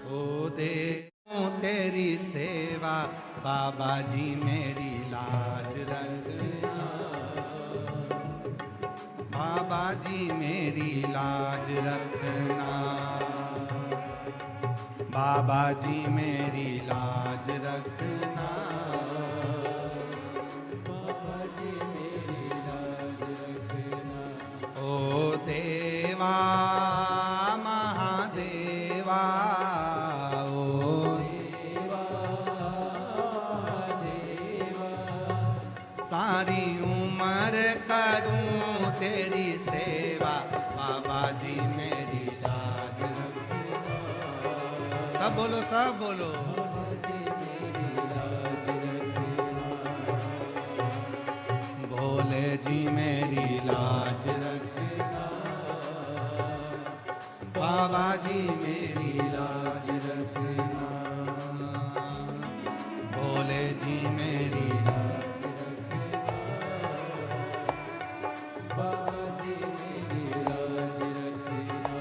ओ दे तेरी सेवा बाबा जी मेरी लाज रखना, बाबा जी मेरी लाज रखना, बाबा जी मेरी लाज रखना, बाबा जी मेरी लाज रखना। ओ देवा महादेवा, ओ देवा देवा, सारी उम्र करूं तेरी सेवा, बाबा जी मेरी लाज रखना। सब बोलो, सब बोलो। भोले जी मेरी लाज रखना, बाबा जी मेरी लाज रखना, भोले जी मेरी लाज रखना, बाबा जी मेरी लाज रखना।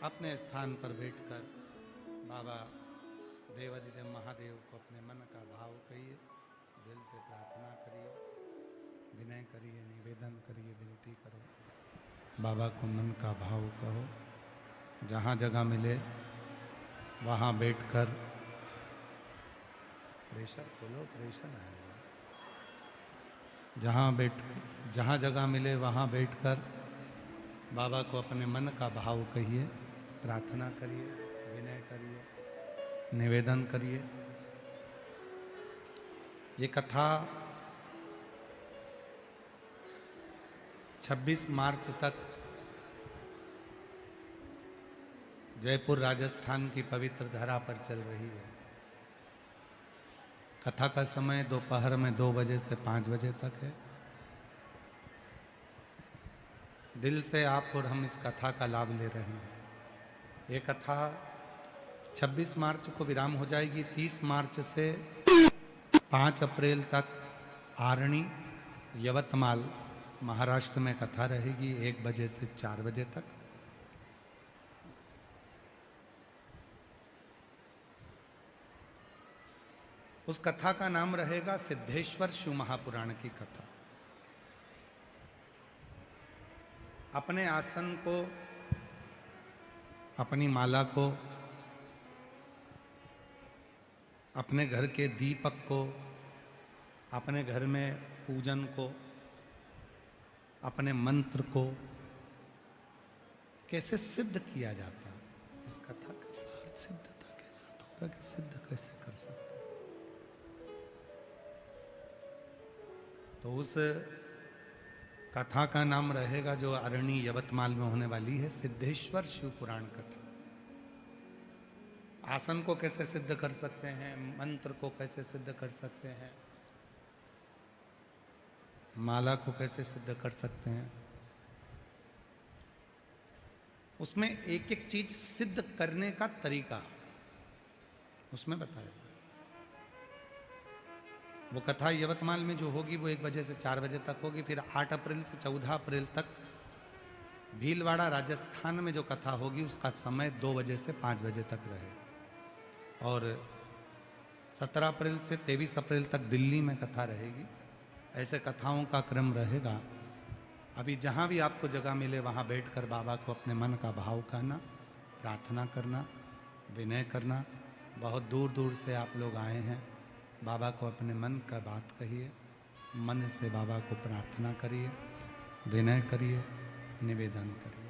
अपने स्थान पर बैठकर बाबा देवाधिदेव महादेव को अपने मन का भाव कहिए, दिल से प्रार्थना करिए, विनय करिए, निवेदन करिए, विनती करो। बाबा को मन का भाव कहो। जहाँ जगह मिले वहाँ बैठकर, प्रेशर खोलो, प्रेशर आएगा। जहाँ जगह मिले वहाँ बैठकर बाबा को अपने मन का भाव कहिए, प्रार्थना करिए, विनय करिए, निवेदन करिए। ये कथा 26 मार्च तक जयपुर राजस्थान की पवित्र धरा पर चल रही है। कथा का समय दोपहर में 2 बजे से 5 बजे तक है। दिल से आप और हम इस कथा का लाभ ले रहे हैं। ये कथा 26 मार्च को विराम हो जाएगी। 30 मार्च से 5 अप्रैल तक आरणी, यवतमाल, महाराष्ट्र में कथा रहेगी 1 बजे से 4 बजे तक। उस कथा का नाम रहेगा सिद्धेश्वर शिव महापुराण की कथा। अपने आसन को, अपनी माला को, अपने घर के दीपक को अपने घर में पूजन को, अपने मंत्र को कैसे सिद्ध किया जाता है, इस कथा का सार सिद्धता के साथ होगा कि सिद्ध कैसे कर सकते हैं। तो उस कथा का नाम रहेगा जो अरणी यवतमाल में होने वाली है, सिद्धेश्वर शिव पुराण कथा। आसन को कैसे सिद्ध कर सकते हैं, मंत्र को कैसे सिद्ध कर सकते हैं, माला को कैसे सिद्ध कर सकते हैं, उसमें एक एक चीज सिद्ध करने का तरीका उसमें बताया। वो कथा यवतमाल में जो होगी वो 1 बजे से 4 बजे तक होगी। फिर 8 अप्रैल से 14 अप्रैल तक भीलवाड़ा राजस्थान में जो कथा होगी उसका समय 2 बजे से 5 बजे तक रहेगा। और 17 अप्रैल से 23 अप्रैल तक दिल्ली में कथा रहेगी। ऐसे कथाओं का क्रम रहेगा। अभी जहाँ भी आपको जगह मिले वहाँ बैठकर बाबा को अपने मन का भाव कहना, प्रार्थना करना, विनय करना। बहुत दूर दूर से आप लोग आए हैं, बाबा को अपने मन का बात कहिए, मन से बाबा को प्रार्थना करिए, विनय करिए, निवेदन करिए।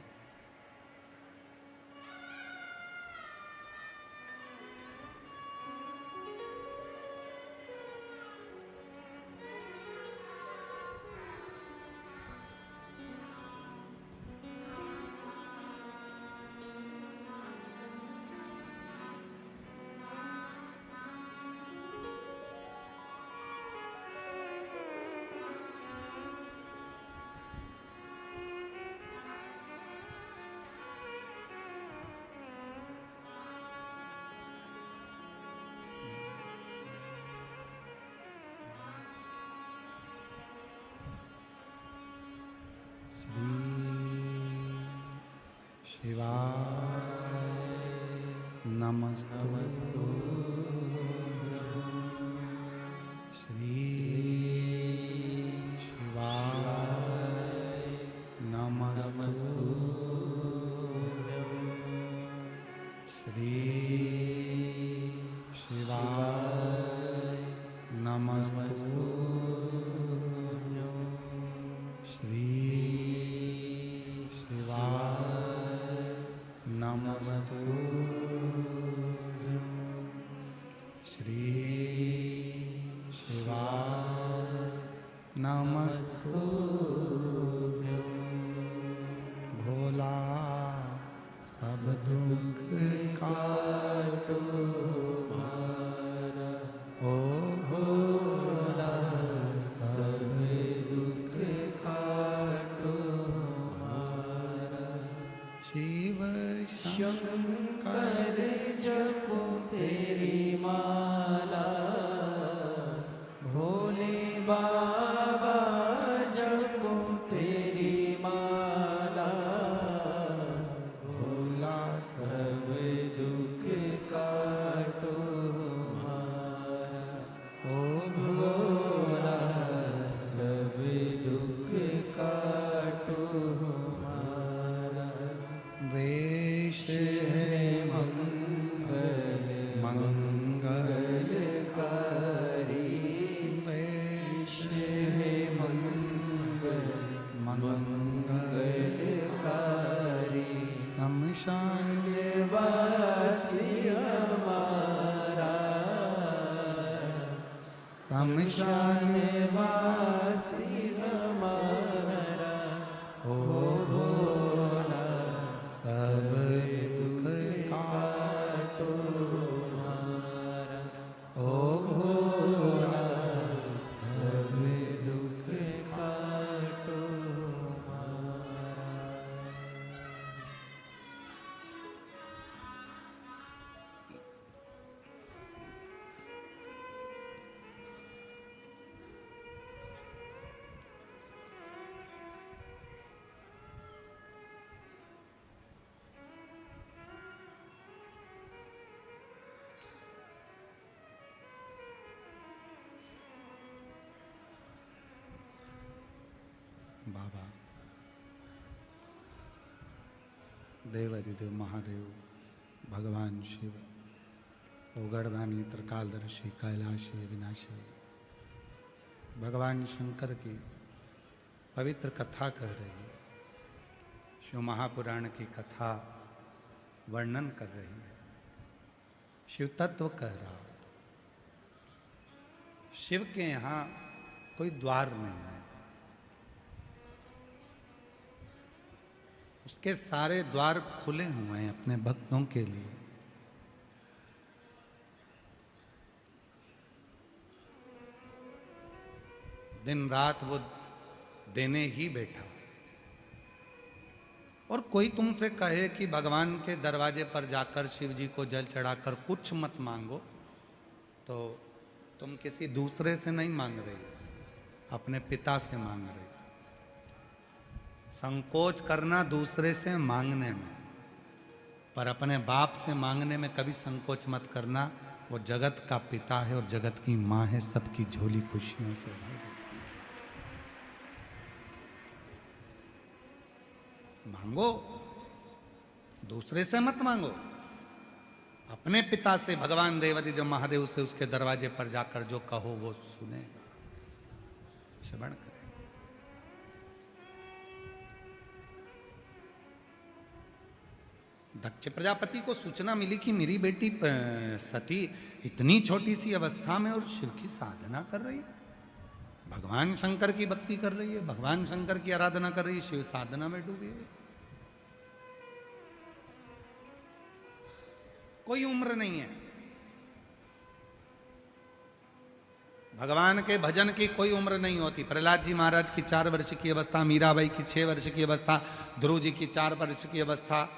श्री शिवाय नमस्तु श्री शिवाय नमस्तु श्री शिवाय नमस्तु श्री नमस्तु श्री शिवाय नमस्तु भोला सब दुख काटो ओ भोला सब दुख काटो शिव शंकर जपो तेरी माला भोले बाबा जपो तेरी माला भोला सब दुख काटो ओ भोला सब दुख काटो वेश है मंगलकारी वेश है मंगलकारी शमशान वासी हमारा शमशान वासी हमारा ओ भोला सब दुख काटो हमारा ओ भोला सब दुख काटो हमारा। बाबा देवाधिदेव महादेव भगवान शिव उगड़दानी त्रिकालदर्शी कैलाशी विनाशी भगवान शंकर की पवित्र कथा कह रही है, शिव महापुराण की कथा वर्णन कर रही है, शिव तत्व कह रहा है। शिव के यहाँ कोई द्वार नहीं है, उसके सारे द्वार खुले हुए हैं अपने भक्तों के लिए। दिन रात वो देने ही बैठा। और कोई तुमसे कहे कि भगवान के दरवाजे पर जाकर शिव जी को जल चढ़ाकर कुछ मत मांगो, तो तुम किसी दूसरे से नहीं मांग रही, अपने पिता से मांग रही। संकोच करना दूसरे से मांगने में, पर अपने बाप से मांगने में कभी संकोच मत करना। वो जगत का पिता है और जगत की माँ है, सबकी झोली खुशियों से भर देती है। मांगो, दूसरे से मत मांगो, अपने पिता से, भगवान देवादिदेव महादेव से उसके दरवाजे पर जाकर जो कहो वो सुनेगा, श्रवण करेगा। दक्ष प्रजापति को सूचना मिली कि मेरी बेटी सती इतनी छोटी सी अवस्था में और शिव की साधना कर रही है, भगवान शंकर की भक्ति कर रही है, भगवान शंकर की आराधना कर रही है, शिव साधना में डूबी है। कोई उम्र नहीं है, भगवान के भजन की कोई उम्र नहीं होती। प्रहलाद जी महाराज की 4 वर्ष की अवस्था, मीराबाई की 6 वर्ष की अवस्था, ध्रुव जी की 4 वर्ष की अवस्था।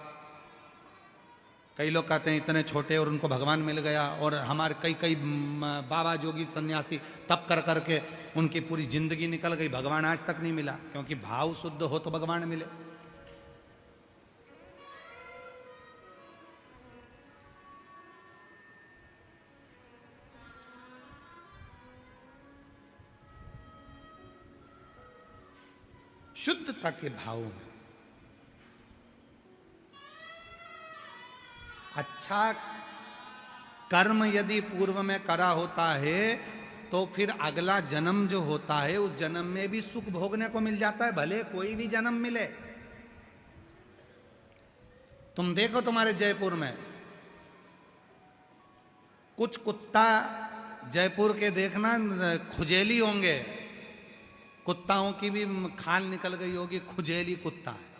कई लोग कहते हैं इतने छोटे और उनको भगवान मिल गया, और हमारे कई कई बाबा जोगी सन्यासी तप कर करके उनकी पूरी जिंदगी निकल गई, भगवान आज तक नहीं मिला। क्योंकि भाव शुद्ध हो तो भगवान मिले। शुद्धता के भाव में अच्छा कर्म यदि पूर्व में करा होता है तो फिर अगला जन्म जो होता है उस जन्म में भी सुख भोगने को मिल जाता है, भले कोई भी जन्म मिले। तुम देखो तुम्हारे जयपुर में कुछ कुत्ता, जयपुर के देखना खुजेली होंगे, कुत्ताओं की भी खाल निकल गई होगी, खुजेली कुत्ता है।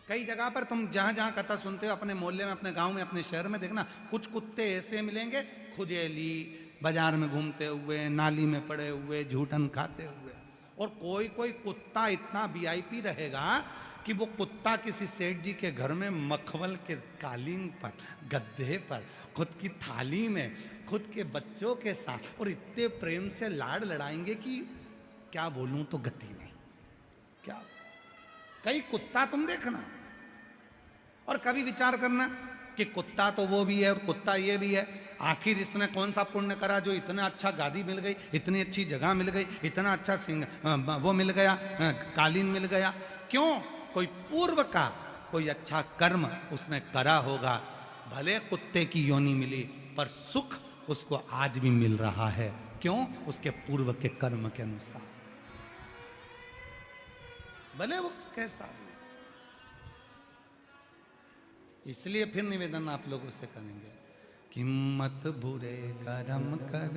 कई जगह पर तुम जहां जहां कथा सुनते हो, अपने मोहल्ले में, अपने गांव में, अपने शहर में देखना, कुछ कुत्ते ऐसे मिलेंगे, खुजेली, बाजार में घूमते हुए, नाली में पड़े हुए, झूठन खाते हुए। और कोई कोई कुत्ता इतना वीआईपी रहेगा कि वो कुत्ता किसी सेठ जी के घर में मखमल के कालीन पर, गद्दे पर, खुद की थाली में, खुद के बच्चों के साथ, और इतने प्रेम से लाड़ लड़ाएंगे कि क्या बोलूं तो गति नहीं। क्या कई कुत्ता तुम देखना, और कभी विचार करना कि कुत्ता तो वो भी है और कुत्ता ये भी है, आखिर इसने कौन सा पुण्य करा जो इतना अच्छा गादी मिल गई, इतनी अच्छी जगह मिल गई, इतना अच्छा वो मिल गया, कालीन मिल गया। क्यों? कोई पूर्व का कोई अच्छा कर्म उसने करा होगा। भले कुत्ते की योनि मिली, पर सुख उसको आज भी मिल रहा है। क्यों? उसके पूर्व के कर्म के अनुसार, भले वो कैसा भी। इसलिए फिर निवेदन आप लोगों से करेंगे कि मत बुरे कर्म कर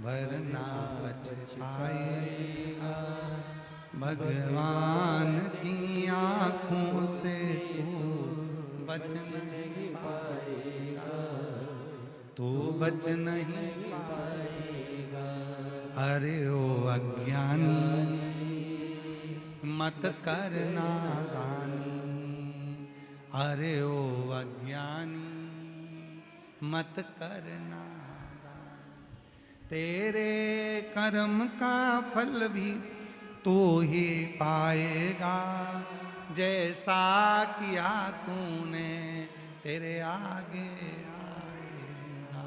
वरना पछताएगा, भगवान की आंखों से तू बच नहीं पाएगा, तू बच नहीं पाएगा। अरे ओ अज्ञानी मत कर नादानी, अरे ओ अज्ञानी मत कर नादानी। तेरे कर्म का फल भी तू ही पाएगा, जैसा किया तूने तेरे आगे आएगा।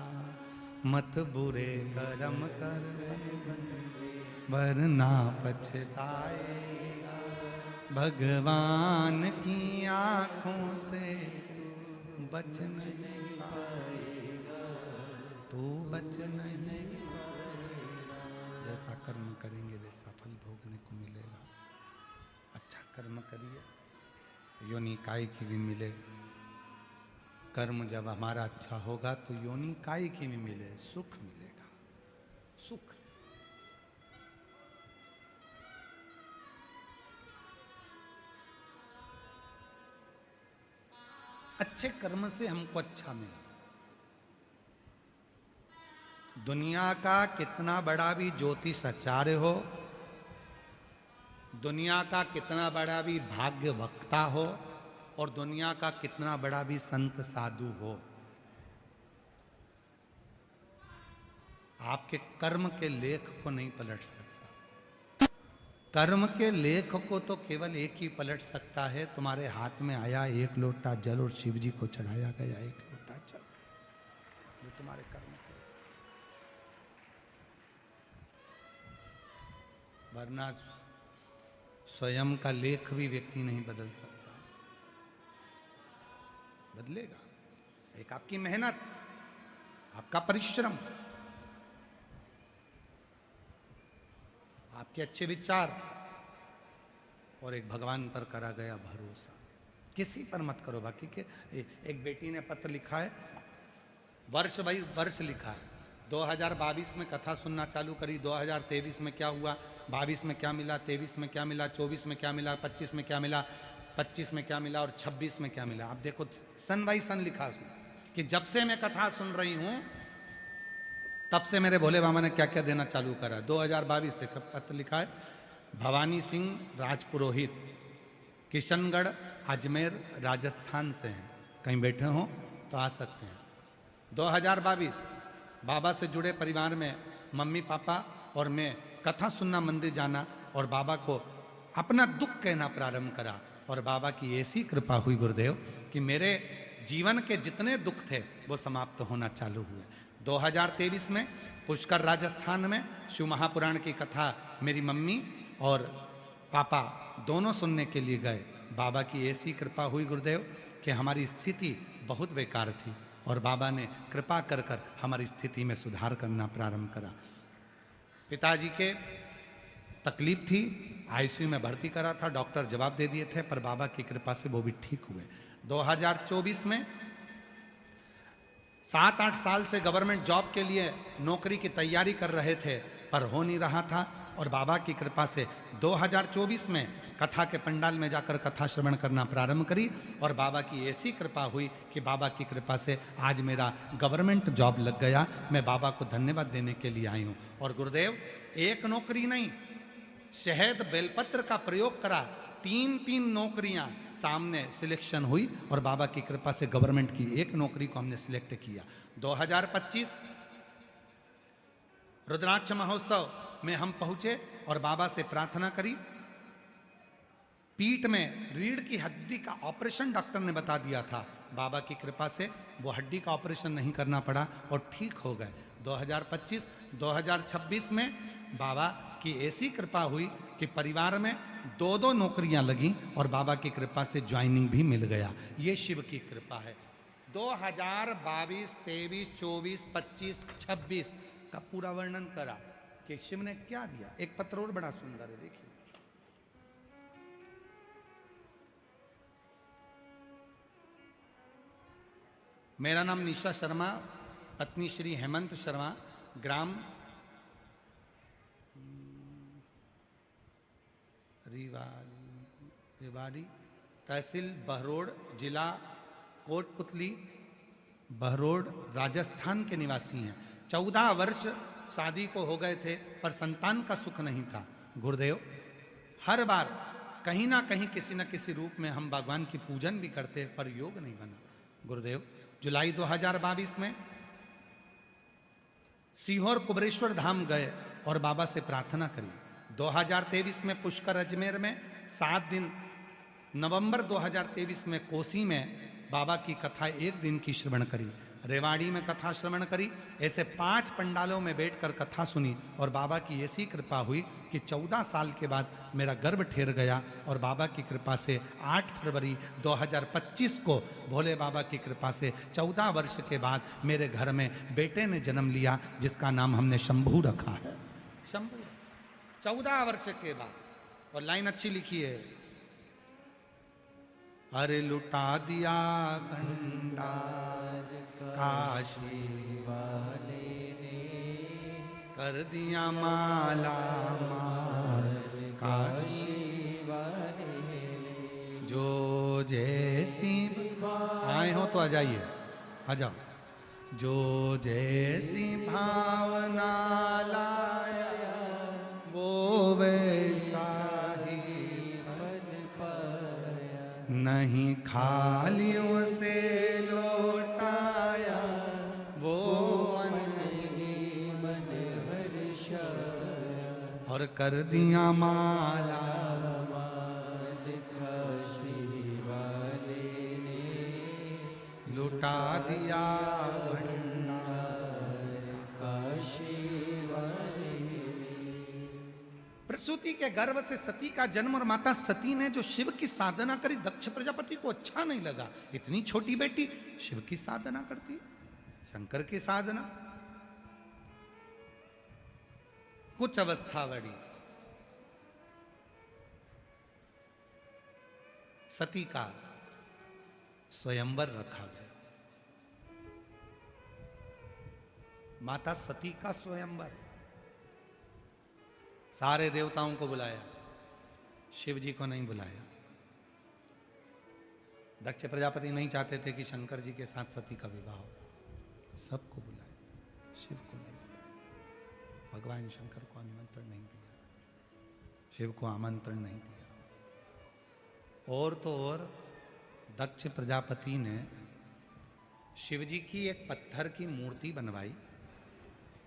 मत बुरे कर्म कर वरना पछताएगा, भगवान की आंखों से बच नहीं पाएगा, तू बच नहीं पाएगा। करेंगे वे सफल भोगने को मिलेगा। अच्छा कर्म करिए, योनि काय की भी मिले। कर्म जब हमारा अच्छा होगा तो योनि काय की भी मिले, सुख मिलेगा, सुख। अच्छे कर्म से हमको अच्छा मिले। दुनिया का कितना बड़ा भी ज्योतिष आचार्य हो, दुनिया का कितना बड़ा भी भाग्य वक्ता हो, और दुनिया का कितना बड़ा भी संत साधु हो, आपके कर्म के लेख को नहीं पलट सकता। कर्म के लेख को तो केवल एक ही पलट सकता है, तुम्हारे हाथ में आया एक लोटा जल और शिव जी को चढ़ाया गया एक लोटा जल, ये तुम्हारे कर्म के। वरना स्वयं का लेख भी व्यक्ति नहीं बदल सकता। बदलेगा एक आपकी मेहनत, आपका परिश्रम, आपके अच्छे विचार, और एक भगवान पर करा गया भरोसा। किसी पर मत करो। बाकी के एक बेटी ने पत्र लिखा है, वर्ष भाई वर्ष लिखा है, 2022 में कथा सुनना चालू करी, 2023 में क्या हुआ, 22 में क्या मिला, 23 में क्या मिला, 24 में क्या मिला, 25 में क्या मिला, 25 में क्या मिला, और 26 में क्या मिला। आप देखो सन बाई सन लिखा सुन कि जब से मैं कथा सुन रही हूं तब से मेरे भोले बाबा ने क्या क्या देना चालू करा। 2022 से पत्र लिखा है, भवानी सिंह राजपुरोहित, किशनगढ़ अजमेर राजस्थान से हैं, कहीं बैठे हो तो आ सकते हैं। 2022 बाबा से जुड़े परिवार में मम्मी पापा और मैं कथा सुनना मंदिर जाना और बाबा को अपना दुख कहना प्रारंभ करा, और बाबा की ऐसी कृपा हुई गुरुदेव कि मेरे जीवन के जितने दुख थे वो समाप्त होना चालू हुए। 2023 में पुष्कर राजस्थान में शिव महापुराण की कथा मेरी मम्मी और पापा दोनों सुनने के लिए गए। बाबा की ऐसी कृपा हुई गुरुदेव कि हमारी स्थिति बहुत बेकार थी, और बाबा ने कृपा कर कर हमारी स्थिति में सुधार करना प्रारंभ करा। पिताजी के तकलीफ थी, आईसीयू में भर्ती करा था, डॉक्टर जवाब दे दिए थे, पर बाबा की कृपा से वो भी ठीक हुए। 2024 में 7-8 साल से गवर्नमेंट जॉब के लिए नौकरी की तैयारी कर रहे थे, पर हो नहीं रहा था, और बाबा की कृपा से 2024 में कथा के पंडाल में जाकर कथा श्रवण करना प्रारंभ करी, और बाबा की ऐसी कृपा हुई कि बाबा की कृपा से आज मेरा गवर्नमेंट जॉब लग गया। मैं बाबा को धन्यवाद देने के लिए आई हूँ। और गुरुदेव एक नौकरी नहीं, शहद बेलपत्र का प्रयोग करा, 3-3 नौकरियां सामने सिलेक्शन हुई, और बाबा की कृपा से गवर्नमेंट की एक नौकरी को हमने सिलेक्ट किया। 2025 रुद्राक्ष महोत्सव में हम पहुंचे और बाबा से प्रार्थना करी। पीठ में रीढ़ की हड्डी का ऑपरेशन डॉक्टर ने बता दिया था, बाबा की कृपा से वो हड्डी का ऑपरेशन नहीं करना पड़ा और ठीक हो गए। 2025-2026 में बाबा की ऐसी कृपा हुई कि परिवार में 2-2 नौकरियां लगी, और बाबा की कृपा से ज्वाइनिंग भी मिल गया। ये शिव की कृपा है। 2022, 23, 24, 25, 26 का पूरा वर्णन करा कि शिव ने क्या दिया। एक पत्र और बड़ा सुंदर है, देखिए। मेरा नाम निशा शर्मा, पत्नी श्री हेमंत शर्मा, ग्राम रेवाड़ी, तहसील बहरोड, जिला कोटपुतली, बहरोड, राजस्थान के निवासी हैं। 14 वर्ष शादी को हो गए थे, पर संतान का सुख नहीं था। गुरुदेव हर बार कहीं ना कहीं किसी न किसी रूप में हम भगवान की पूजन भी करते, पर योग नहीं बना। गुरुदेव जुलाई 2022 में सीहोर कुबरेश्वर धाम गए और बाबा से प्रार्थना करी। 2023 में पुष्कर अजमेर में 7 दिन, नवंबर 2023 में कोसी में बाबा की कथा 1 दिन की श्रवण करी, रेवाड़ी में कथा श्रवण करी। ऐसे 5 पंडालों में बैठकर कथा सुनी, और बाबा की ऐसी कृपा हुई कि 14 साल के बाद मेरा गर्भ ठहर गया, और बाबा की कृपा से 8 फरवरी 2025 को भोले बाबा की कृपा से 14 वर्ष के बाद मेरे घर में बेटे ने जन्म लिया, जिसका नाम हमने शंभू रखा है। शंभू 14 वर्ष के बाद। और लाइन अच्छी लिखी है, अरे लुटा दिया भंडार काशी वाले ने, कर दिया माला माल काशी वाले ने। जो जैसी आए हो तो आ जाइए, आ जाओ। जो जैसी भावना लाया वो वैसा ही फल पाया, नहीं खाली उसे लौटाया वो मन ही मन हर्षाया। और कर दिया माला माल काशी वाले ने, लुटा दिया प्रसूति के गर्भ से सती का जन्म। और माता सती ने जो शिव की साधना करी, दक्ष प्रजापति को अच्छा नहीं लगा, इतनी छोटी बेटी शिव की साधना करती, शंकर की साधना। कुछ अवस्था बढ़ी, सती का स्वयंवर रखा गया। माता सती का स्वयंवर, सारे देवताओं को बुलाया, शिव जी को नहीं बुलाया। दक्ष प्रजापति नहीं चाहते थे कि शंकर जी के साथ सती का विवाह हो, सबको बुलाया, शिव को नहीं बुलाया। भगवान शंकर को निमंत्रण नहीं दिया, शिव को आमंत्रण नहीं दिया। और तो और दक्ष प्रजापति ने शिव जी की एक पत्थर की मूर्ति बनवाई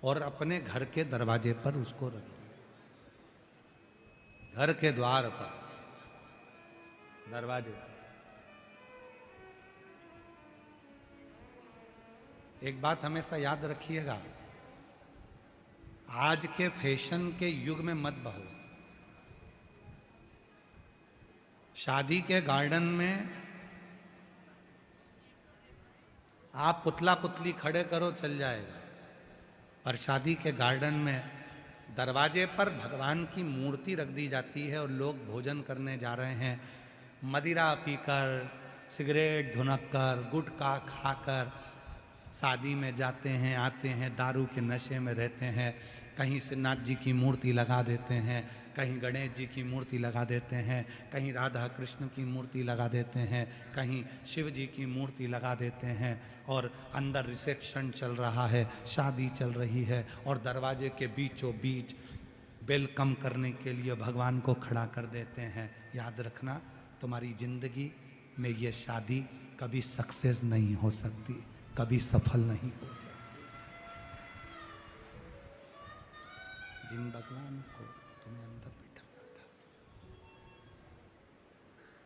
और अपने घर के दरवाजे पर उसको रख दिया, घर के द्वार पर, दरवाजे पर। एक बात हमेशा याद रखिएगा, आज के फैशन के युग में मत बहो। शादी के गार्डन में आप पुतला पुतली खड़े करो चल जाएगा, पर शादी के गार्डन में दरवाजे पर भगवान की मूर्ति रख दी जाती है और लोग भोजन करने जा रहे हैं, मदिरा पीकर, सिगरेट धुनक्कर, गुटखा खाकर शादी में जाते हैं, आते हैं, दारू के नशे में रहते हैं। कहीं श्रीनाथ जी की मूर्ति लगा देते हैं, कहीं गणेश जी की मूर्ति लगा देते हैं, कहीं राधा कृष्ण की मूर्ति लगा देते हैं, कहीं शिव जी की मूर्ति लगा देते हैं। और अंदर रिसेप्शन चल रहा है, शादी चल रही है, और दरवाजे के बीचों बीच वेलकम करने के लिए भगवान को खड़ा कर देते हैं। याद रखना, तुम्हारी जिंदगी में ये शादी कभी सक्सेस नहीं हो सकती, कभी सफल नहीं हो सकती। जिन भगवान को तुम्हें अंदर बिठाना था,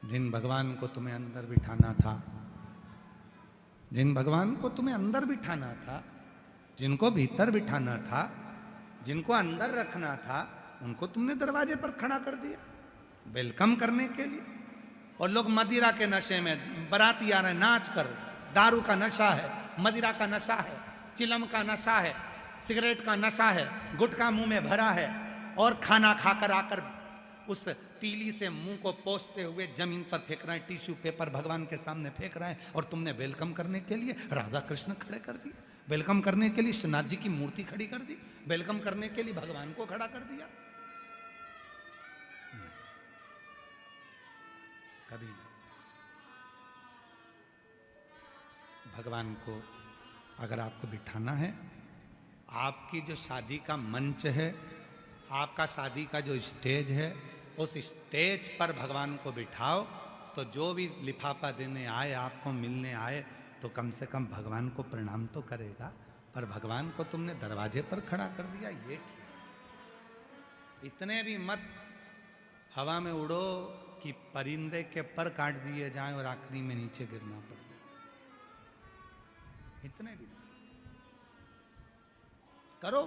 जिन भगवान को तुम्हें अंदर बिठाना था, जिन भगवान को तुम्हें अंदर बिठाना था, जिनको भीतर बिठाना था, जिनको अंदर रखना था, उनको तुमने दरवाजे पर खड़ा कर दिया वेलकम करने के लिए। और लोग मदिरा के नशे में, बाराती आ रहे नाच कर, दारू का नशा है, मदिरा का नशा है, चिलम का नशा है, सिगरेट का नशा है, गुटखा मुंह में भरा है, और खाना खाकर आकर उस तीली से मुंह को पोंछते हुए जमीन पर फेंक रहे हैं, टिश्यू पेपर भगवान के सामने फेंक रहे हैं। और तुमने वेलकम करने के लिए राधा कृष्ण खड़े कर दिए, वेलकम करने के लिए श्रीनाथ जी की मूर्ति खड़ी कर दी, वेलकम करने के लिए भगवान को खड़ा कर दिया। कभी नहीं। भगवान को अगर आपको बिठाना है, आपकी जो शादी का मंच है, आपका शादी का जो स्टेज है, उस स्टेज पर भगवान को बिठाओ। तो जो भी लिफाफा देने आए, आपको मिलने आए, तो कम से कम भगवान को प्रणाम तो करेगा। पर भगवान को तुमने दरवाजे पर खड़ा कर दिया, ये ठीक। इतने भी मत हवा में उड़ो कि परिंदे के पर काट दिए जाएं और आखिरी में नीचे गिरना पड़ जाए, इतने भी करो।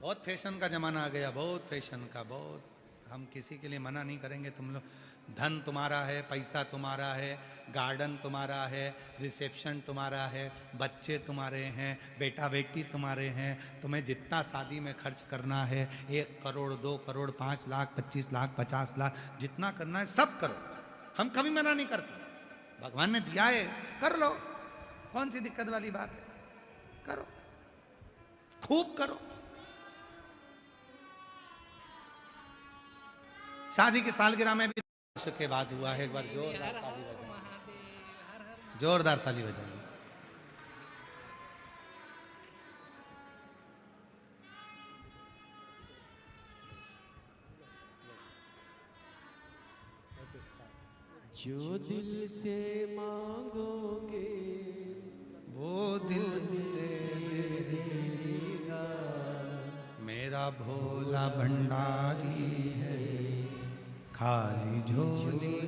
बहुत फैशन का जमाना आ गया, बहुत फैशन का, बहुत हम किसी के लिए मना नहीं करेंगे। तुम लोग, धन तुम्हारा है, पैसा तुम्हारा है, गार्डन तुम्हारा है, रिसेप्शन तुम्हारा है, बच्चे तुम्हारे हैं, बेटा बेटी तुम्हारे हैं, तुम्हें जितना शादी में खर्च करना है, 1 करोड़ 2 करोड़ 5 लाख 25 लाख 50 लाख जितना करना है सब करो। हम कभी मना नहीं करते। भगवान ने दिया है, कर लो। कौन सी दिक्कत वाली बात है? करो, खूब करो। शादी की सालगिरह में भी वर्ष के बाद हुआ है। एक बार जोरदार ताली बजाइए, जोरदार ताली बजाइए। जो दिल से मांगोगे वो दिल से देगा, मेरा भोला भंडारी है, खाली झोली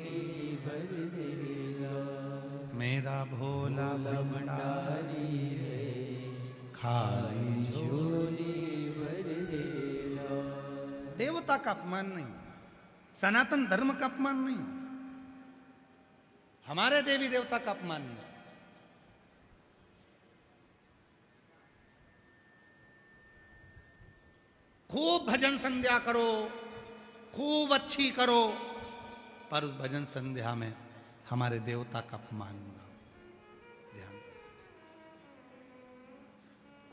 भर देगा। मेरा भोला भंडारी है, खाली झोली भर देगा। देवता का अपमान नहीं, सनातन धर्म का अपमान नहीं, हमारे देवी देवता का अपमान नहीं। खूब भजन संध्या करो, खूब अच्छी करो, पर उस भजन संध्या में हमारे देवता का अपमान ना हो। ध्यान दो,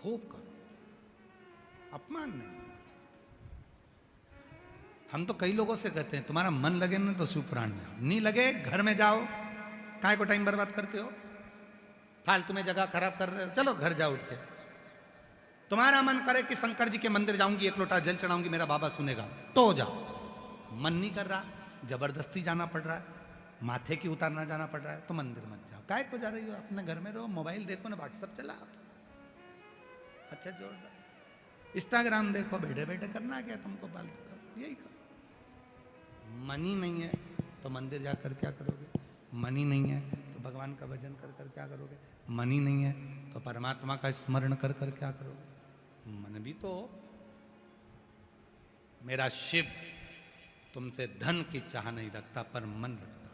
खूब करो, अपमान नहीं होना चाहिए। हम तो कई लोगों से कहते हैं तुम्हारा मन लगे ना तो शिव पुराण में आओ, नहीं लगे घर में जाओ, काय को टाइम बर्बाद करते हो, फालतू में जगह खराब कर रहे हो, चलो घर जाओ उठ के। तुम्हारा मन करे कि शंकर जी के मंदिर जाऊंगी, 1 लोटा जल चढ़ाऊंगी, मेरा बाबा सुनेगा, तो जाओ। मन नहीं कर रहा, जबरदस्ती जाना पड़ रहा है, माथे की उतारना जाना पड़ रहा है, तो मंदिर मत जाओ। काय को जा रही हो? अपने घर में रहो, मोबाइल देखो ना, व्हाट्सएप चला, अच्छा जोरदार इंस्टाग्राम देखो, बैठे बैठे करना क्या तुमको, फालतू का यही करो। मन ही नहीं है तो मंदिर जाकर क्या करोगे? मन ही नहीं है तो भगवान का भजन कर कर क्या करोगे? मन ही नहीं है तो परमात्मा का स्मरण कर कर क्या करोगे? मन भी तो। मेरा शिव तुमसे धन की चाह नहीं रखता, पर मन रखता।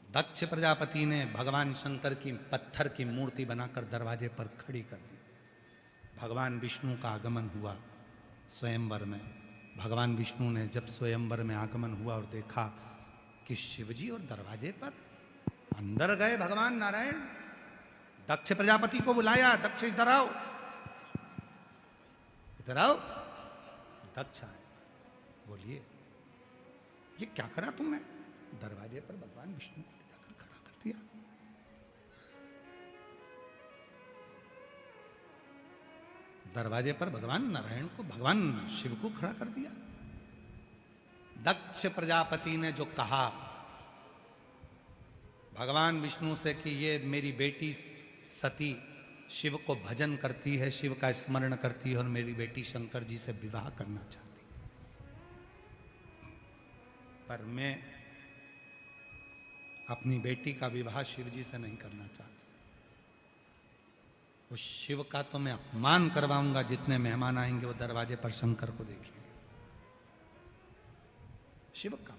दक्ष प्रजापति ने भगवान शंकर की पत्थर की मूर्ति बनाकर दरवाजे पर खड़ी कर दी। भगवान विष्णु का आगमन हुआ स्वयंवर में। भगवान विष्णु ने जब स्वयंवर में आगमन हुआ और देखा कि शिवजी और दरवाजे पर, अंदर गए भगवान नारायण, दक्ष प्रजापति को बुलाया, दक्ष इधर आओ, इधर आओ। दक्ष आए, बोलिए ये क्या करा तुमने? दरवाजे पर भगवान विष्णु को ले जाकर खड़ा कर दिया। दरवाजे पर भगवान नारायण को, भगवान शिव को खड़ा कर दिया। दक्ष प्रजापति ने जो कहा भगवान विष्णु से कि ये मेरी बेटी सती शिव को भजन करती है, शिव का स्मरण करती है और मेरी बेटी शंकर जी से विवाह करना चाहती है, पर मैं अपनी बेटी का विवाह शिव जी से नहीं करना चाहती। उस शिव का तो मैं अपमान करवाऊंगा, जितने मेहमान आएंगे वो दरवाजे पर शंकर को देखेंगे। शिव का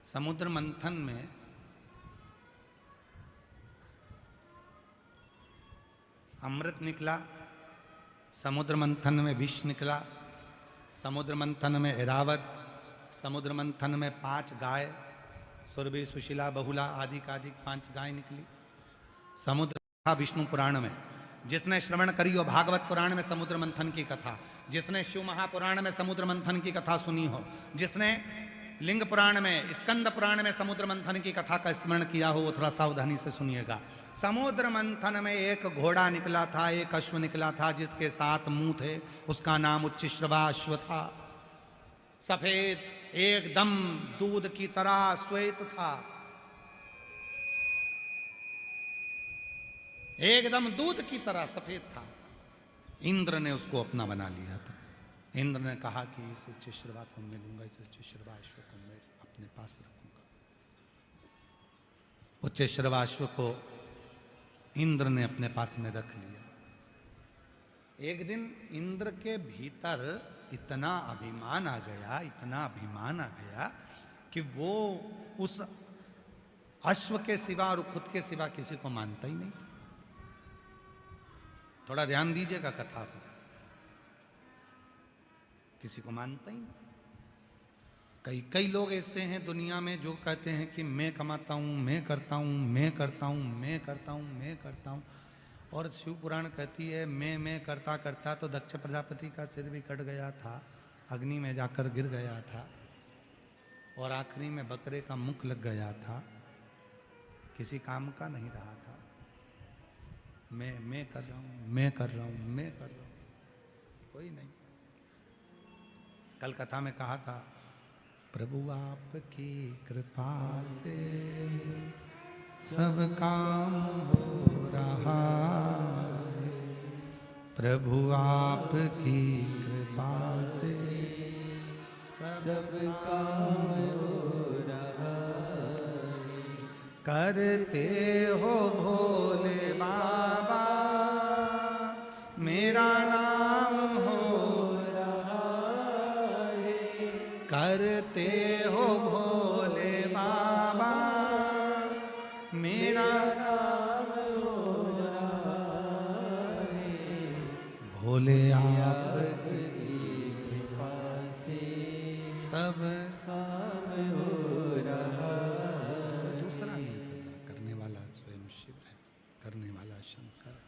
समुद्र मंथन में अमृत निकला, समुद्र मंथन में विष निकला, समुद्र मंथन में ऐरावत, समुद्र मंथन में 5 गाय, सुरभि सुशीला बहुला आदि का आदि 5 गाय निकली। समुद्र कथा विष्णु पुराण में जिसने श्रवण करी हो, भागवत पुराण में समुद्र मंथन की कथा, जिसने शिव महापुराण में समुद्र मंथन की कथा सुनी हो, जिसने लिंग पुराण में, स्कंद पुराण में समुद्र मंथन की कथा का स्मरण किया हो, वो थोड़ा सावधानी से सुनिएगा। समुद्र मंथन में एक घोड़ा निकला था, एक अश्व निकला था, जिसके 7 मुंह थे। उसका नाम उच्चश्रवा अश्व था। सफेद, एकदम दूध की तरह श्वेत था, एकदम दूध की तरह सफेद था। इंद्र ने उसको अपना बना लिया था। इंद्र ने कहा कि इस उच्चश्रवा को मैं लूंगा, इस उच्चश्रवा अश्व को मैं अपने पास रखूंगा। उच्चश्रवा अश्व को इंद्र ने अपने पास में रख लिया। एक दिन इंद्र के भीतर इतना अभिमान आ गया, इतना अभिमान आ गया कि वो उस अश्व के सिवा और खुद के सिवा किसी को मानता ही नहीं था। थोड़ा ध्यान दीजिएगा कथा पर, किसी को मानता ही नहीं। कई लोग ऐसे हैं दुनिया में जो कहते हैं कि मैं कमाता हूं, मैं करता हूं, मैं करता हूं, मैं करता हूं, मैं करता हूं। और शिव पुराण कहती है मैं करता करता तो दक्ष प्रजापति का सिर भी कट गया था, अग्नि में जाकर गिर गया था, और आखिरी में बकरे का मुख लग गया था, किसी काम का नहीं रहा था। मैं कर रहा हूं, मैं कर रहा हूं, मैं कर रहा हूं, कोई नहीं। कल कथा में कहा था, प्रभु आपकी कृपा से सब काम हो रहा है, प्रभु आपकी कृपा से सब काम हो रहा है। करते हो भोले बाबा मेरा नाम हो रहा है, करते हो भोले बाबा मेरा नाम हो रहा है, भोले आपकी कृपा से सब काम हो रहा है। दूसरा नहीं कर रहा, करने वाला स्वयं शिव है, करने वाला शंकर है।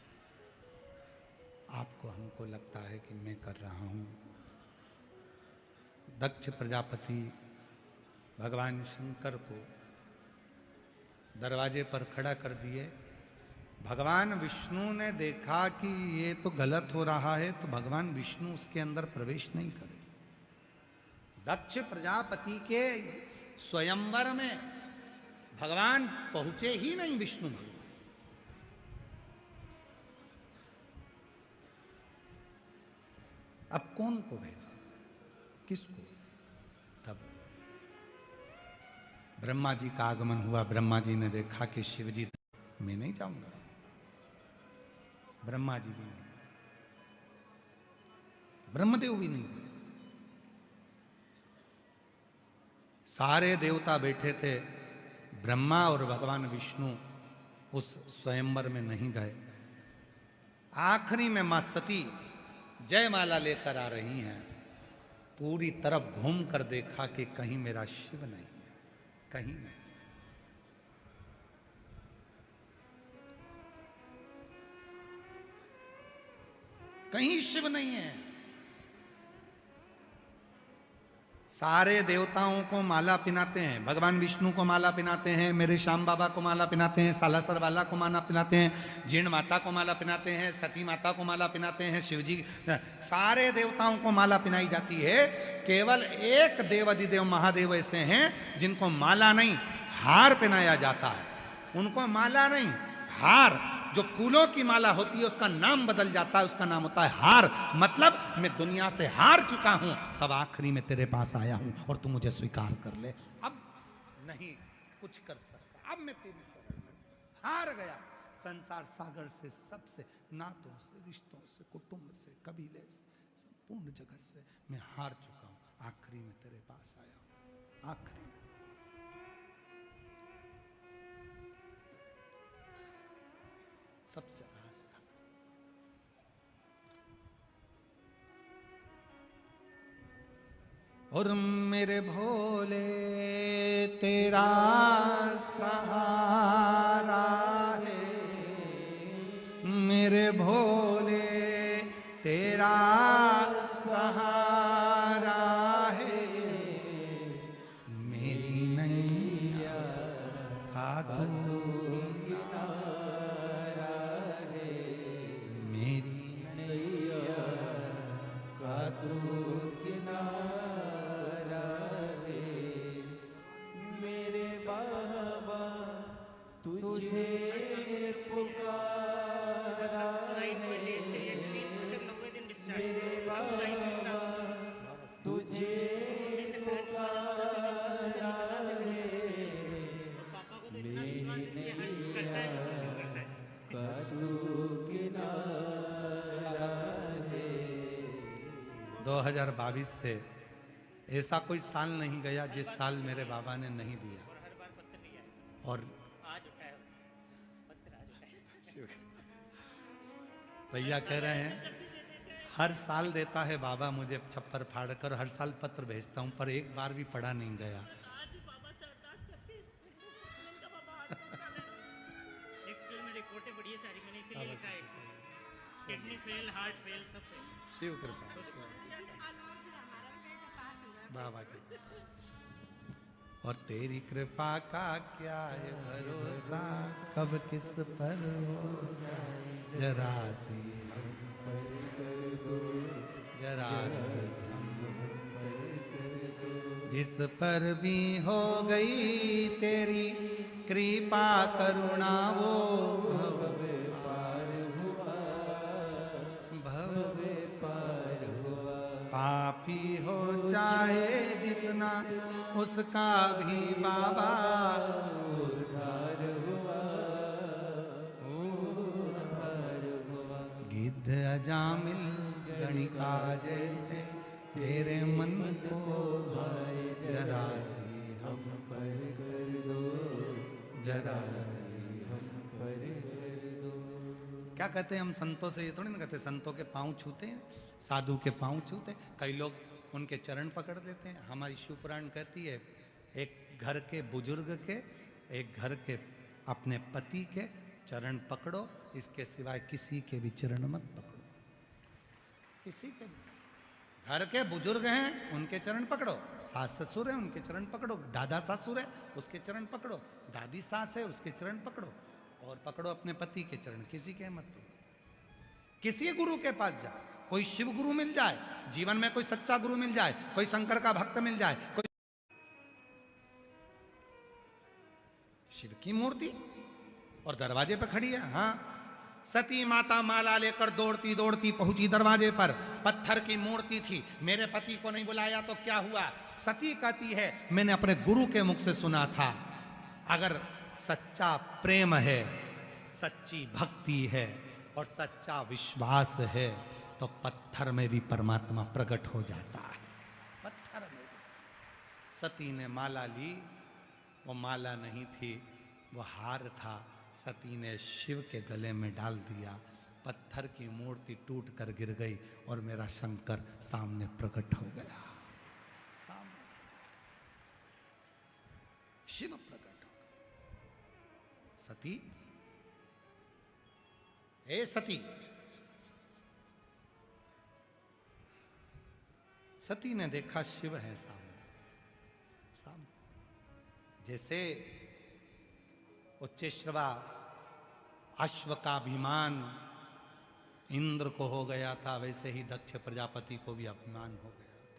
आपको हमको लगता है कि मैं कर रहा हूं। दक्ष प्रजापति भगवान शंकर को दरवाजे पर खड़ा कर दिए। भगवान विष्णु ने देखा कि ये तो गलत हो रहा है, तो भगवान विष्णु उसके अंदर प्रवेश नहीं करे। दक्ष प्रजापति के स्वयंवर में भगवान पहुंचे ही नहीं, विष्णु भगवान। अब कौन को भेजा, किसको? तब ब्रह्मा जी का आगमन हुआ। ब्रह्मा जी ने देखा कि शिव जी, मैं नहीं जाऊंगा। ब्रह्मा जी भी नहीं, ब्रह्मदेव भी नहीं गए। सारे देवता बैठे थे, ब्रह्मा और भगवान विष्णु उस स्वयंवर में नहीं गए। आखिरी में मां सती जयमाला लेकर आ रही हैं। पूरी तरफ घूम कर देखा कि कहीं मेरा शिव नहीं है, कहीं नहीं। कहीं शिव नहीं है। सारे देवताओं को माला पिनाते हैं, भगवान विष्णु को माला पिनाते हैं, मेरे श्याम बाबा को माला पिनाते हैं, सालासर वाला को माला पिनाते हैं, जीर्ण माता को माला पिनाते हैं, सती माता को माला पिनाते हैं, शिवजी, सारे देवताओं को माला पिनाई जाती है। केवल एक देवाधिदेव महादेव ऐसे हैं जिनको माला नहीं हार पहनाया जाता है। उनको माला नहीं हार, जो फूलों की माला होती है उसका नाम बदल जाता है, उसका नाम होता है हार। मतलब मैं दुनिया से हार चुका हूं, तब आखिरी में तेरे पास आया हूं और तू मुझे स्वीकार कर ले। अब नहीं कुछ कर सकता, अब मैं तेरी शरण में हार गया। संसार सागर से, सबसे, नातों से, रिश्तों से, कुटुंब से, कबीले से, संपूर्ण जगत से मैं हार चुका हूं। आखिरी में तेरे पास आया हूं, आखिरी में। सबसे आस और मेरे भोले तेरा सहारा है, मेरे भोले तेरा सहारा है, मेरी नैया का तू 2022 से ऐसा कोई साल नहीं गया जिस साल मेरे बाबा ने नहीं दिया। और हर बार पत्थर दिया है, और आज उठाया पत्थर, आज उठाया। भैया कह रहे हैं हर साल देता है बाबा मुझे छप्पर फाड़ कर, हर साल पत्र भेजता हूँ, पर एक बार भी पढ़ा नहीं गया। आज ही बाबा से अरदास करके उनका बाबा हाथ पकड़ा लेना। एक्चुअली में रिपोर्टें बड़ी है सारी, मैंने इसीलिए लिखा है। किडनी फेल, हार्ट फेल, सब फेल। शिव कृपा बाबा की कृपा। और तेरी कृपा का क्या है भरोसा, कब किस पर हो जाए जरा सी हम पर कर दो, जरा सी हम पर कर दो। जिस पर भी हो गई तेरी कृपा करुणा वो भव पार हुआ, भव पार हुआ। पापी हो चाहे जितना उसका भी बाबा उद्धार हुआ, उद्धार हुआ। गिद्ध अजामिल गणिका जैसे तेरे मन को भाए, जरा सी हम पर कर दो, जरा सी हम पर कर दो। क्या कहते हैं हम संतों से, ये थोड़ी ना कहते संतों के पाँव छूते हैं, साधु के पाँव छूते। कई लोग उनके चरण पकड़ देते हैं। हमारी शिव पुराण कहती है एक घर के बुजुर्ग के, एक घर के अपने पति के चरण पकड़ो, इसके सिवाय किसी के भी चरण मत पकड़ो। किसी के भी, घर के बुजुर्ग हैं उनके चरण पकड़ो, सास ससुर है उनके चरण पकड़ो, दादा सासुर है उसके चरण पकड़ो, दादी सास है उसके चरण पकड़ो, और पकड़ो अपने पति के चरण, किसी के मत पकड़ो। किसी गुरु के पास जाओ, कोई शिव गुरु मिल जाए, जीवन में कोई सच्चा गुरु मिल जाए, कोई शंकर का भक्त मिल जाए, कोई शिव की मूर्ति और दरवाजे पर खड़ी है। हाँ, सती माता माला लेकर दौड़ती दौड़ती पहुंची दरवाजे पर, पत्थर की मूर्ति थी। मेरे पति को नहीं बुलाया तो क्या हुआ? सती कहती है मैंने अपने गुरु के मुख से सुना था, अगर सच्चा प्रेम है, सच्ची भक्ति है और सच्चा विश्वास है तो पत्थर में भी परमात्मा प्रकट हो जाता है। पत्थर में भी। सती ने माला ली, वो माला नहीं थी, वो हार था। सती ने शिव के गले में डाल दिया, पत्थर की मूर्ति टूट कर गिर गई और मेरा शंकर सामने प्रकट हो गया। सामने शिव प्रकट हो गया। सती, हे सती, सती ने देखा शिव है सामने, सामने। जैसे उच्चैश्रवा अश्व का अभिमान इंद्र को हो गया था, वैसे ही दक्ष प्रजापति को भी अभिमान हो गया था।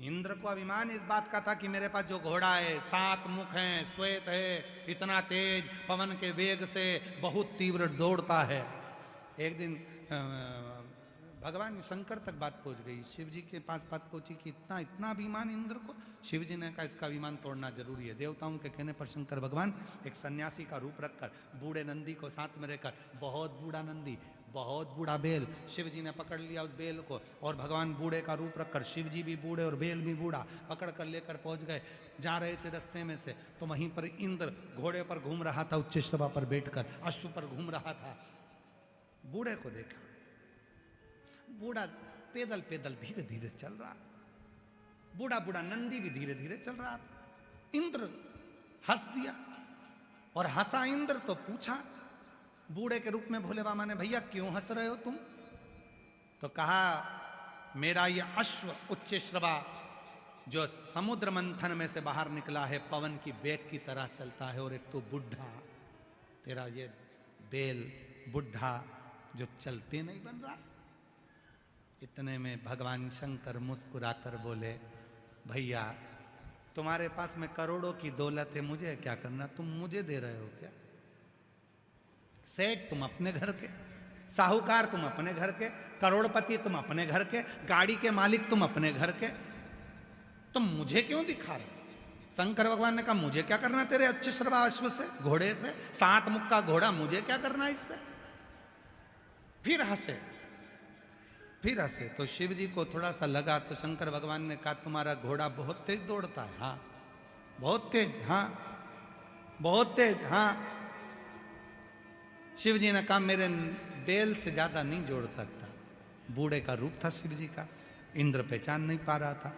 इंद्र को अभिमान इस बात का था कि मेरे पास जो घोड़ा है, 7 मुख हैं, श्वेत है, इतना तेज, पवन के वेग से बहुत तीव्र दौड़ता है। एक दिन भगवान शंकर तक बात पहुंच गई, शिव जी के पास बात पहुंची कि इतना इतना अभिमान इंद्र को। शिव जी ने कहा इसका अभिमान तोड़ना जरूरी है। देवताओं के कहने पर शंकर भगवान एक सन्यासी का रूप रखकर, बूढ़े नंदी को साथ में रहकर, बहुत बूढ़ा नंदी, बहुत बूढ़ा बेल, शिव जी ने पकड़ लिया उस बेल को, और भगवान बूढ़े का रूप रखकर, शिव जी भी बूढ़े और बेल भी बूढ़ा, पकड़ कर लेकर पहुंच गए। जा रहे थे रास्ते में से, तो वहीं पर इंद्र घोड़े पर घूम रहा था, उच्चैश्रवा पर बैठकर अश्व पर घूम रहा था। बूढ़े को देखा, बूढ़ा पैदल पैदल धीरे धीरे चल रहा, बूढ़ा बूढ़ा नंदी भी धीरे धीरे चल रहा था। इंद्र हंस दिया, और हंसा इंद्र तो पूछा बूढ़े के रूप में भोले बाबा ने, भैया क्यों हंस रहे हो तुम? तो कहा मेरा ये अश्व उच्चैश्रवा जो समुद्र मंथन में से बाहर निकला है, पवन की वेग की तरह चलता है, और एक तो बुढ़ा तेरा ये बेल बुढ़ा जो चलते नहीं बन रहा। इतने में भगवान शंकर मुस्कुराकर बोले, भैया तुम्हारे पास में करोड़ों की दौलत है, मुझे क्या करना, तुम मुझे दे रहे हो क्या? सेठ तुम अपने घर के, साहूकार तुम अपने घर के, करोड़पति तुम अपने घर के, गाड़ी के मालिक तुम अपने घर के, तुम मुझे क्यों दिखा रहे? शंकर भगवान ने कहा मुझे क्या करना तेरे उच्चैश्रवा अश्व से, घोड़े से, 7 मुख का घोड़ा, मुझे क्या करना इससे? फिर हंसे, फिर हंसे। तो शिव जी को थोड़ा सा लगा तो शंकर भगवान ने कहा तुम्हारा घोड़ा बहुत तेज दौड़ता है। हाँ बहुत तेज, हाँ बहुत तेज, हाँ। शिव जी ने कहा मेरे बैल से ज्यादा नहीं जोड़ सकता। बूढ़े का रूप था शिव जी का, इंद्र पहचान नहीं पा रहा था।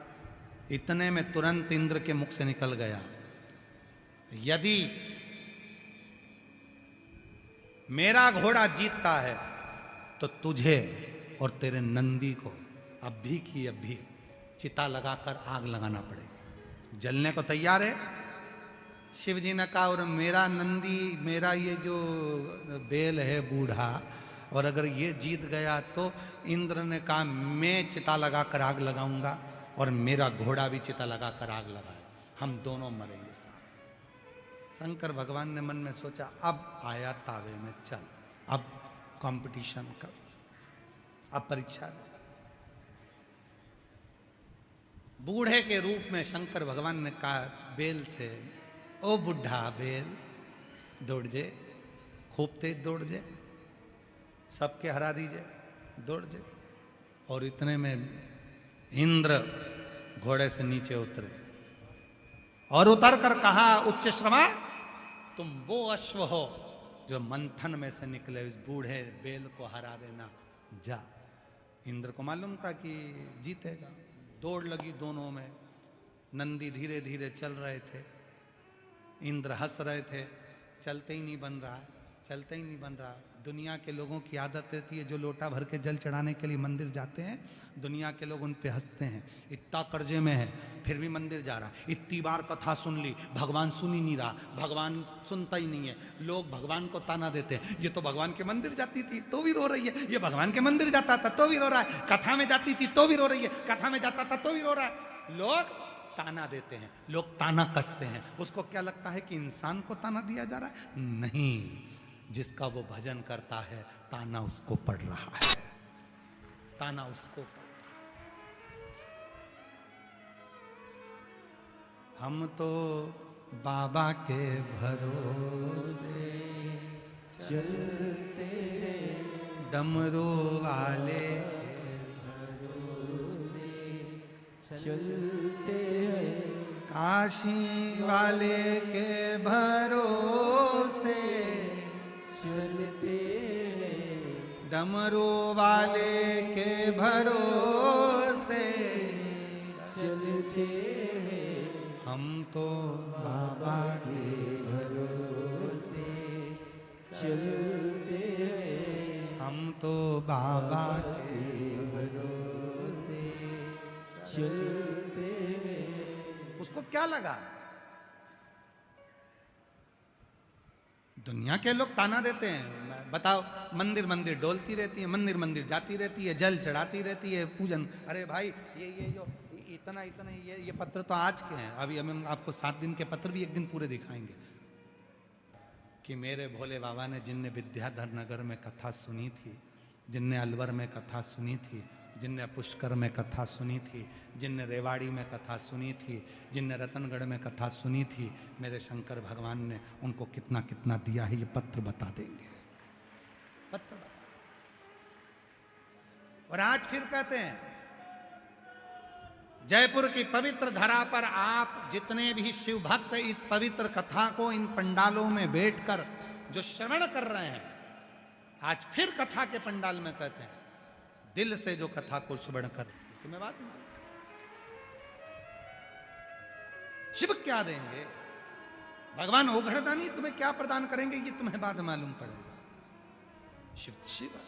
इतने में तुरंत इंद्र के मुख से निकल गया, यदि मेरा घोड़ा जीतता है तो तुझे और तेरे नंदी को अभी की अभी चिता लगाकर आग लगाना पड़ेगी। जलने को तैयार है? शिव जी ने कहा और मेरा नंदी, मेरा ये जो बैल है बूढ़ा, और अगर ये जीत गया तो इंद्र ने कहा मैं चिता लगाकर आग लगाऊंगा और मेरा घोड़ा भी चिता लगाकर आग लगाएगा, हम दोनों मरेंगे साथ। शंकर भगवान ने मन में सोचा अब आया तावे में, चल अब कंपटीशन कर, अब परीक्षा दे। बूढ़े के रूप में शंकर भगवान ने कहा बैल से, ओ बुढ़ा बैल दौड़ जे, खूब तेज दौड़ जे, सबके हरा दीजिए, दौड़ जे। और इतने में इंद्र घोड़े से नीचे उतरे और उतर कर कहा उच्च श्रवा तुम वो अश्व हो जो मंथन में से निकले, इस बूढ़े बैल को हरा देना, जा। इंद्र को मालूम था कि जीतेगा। दौड़ लगी दोनों में, नंदी धीरे धीरे चल रहे थे, इंद्र हंस रहे थे, चलते ही नहीं बन रहा है, चलते ही नहीं बन रहा। दुनिया के लोगों की आदत रहती है, जो लोटा भर के जल चढ़ाने के लिए मंदिर जाते हैं, दुनिया के लोग उन पे हंसते हैं, इतना कर्जे में है फिर भी मंदिर जा रहा, इतनी बार कथा सुन ली भगवान सुन ही नहीं रहा, भगवान सुनता ही नहीं है। लोग भगवान को ताना देते हैं, ये तो भगवान के मंदिर जाती थी तो भी रो रही है, ये भगवान के मंदिर जाता था तो भी रो रहा है, कथा में जाती थी तो भी रो रही है, कथा में जाता था तो भी रो रहा है। लोग ताना देते हैं, लोग ताना कसते हैं। उसको क्या लगता है कि इंसान को ताना दिया जा रहा है? नहीं, जिसका वो भजन करता है ताना उसको पड़ रहा है, ताना उसको पड़ रहा है। हम तो बाबा के भरोसे चलते हैं, डमरू वाले चलते हैं, काशी वाले के भरोसे चलते हैं, डमरू वाले के भरोसे चलते हैं, हम तो बाबा के भरोसे चलते हैं, हम तो बाबा के भरोसे चलते हैं। उसको क्या लगा? दुनिया के लोग ताना देते हैं, बताओ मंदिर मंदिर डोलती रहती है, मंदिर मंदिर जाती रहती है, जल चढ़ाती रहती है, पूजन। अरे भाई ये जो इतना इतना ये पत्र तो आज के हैं, अभी हम आपको 7 दिन के पत्र भी एक दिन पूरे दिखाएंगे कि मेरे भोले बाबा ने, जिनने विद्याधर नगर में कथा सुनी थी, जिनने अलवर में कथा सुनी थी, जिनने पुष्कर में कथा सुनी थी, जिनने रेवाड़ी में कथा सुनी थी, जिनने रतनगढ़ में कथा सुनी थी, मेरे शंकर भगवान ने उनको कितना कितना दिया है, ये पत्र बता देंगे, पत्र बता। और आज फिर कहते हैं जयपुर की पवित्र धरा पर आप जितने भी शिव भक्त इस पवित्र कथा को इन पंडालों में बैठकर जो श्रवण कर रहे हैं, आज फिर कथा के पंडाल में कहते हैं दिल से जो कथा को श्रवण कर, तुम्हें बात मालूम शिव क्या देंगे, भगवान ओघड़दानी तुम्हें क्या प्रदान करेंगे, ये तुम्हें बाद मालूम पड़ेगा। शिव शिव है,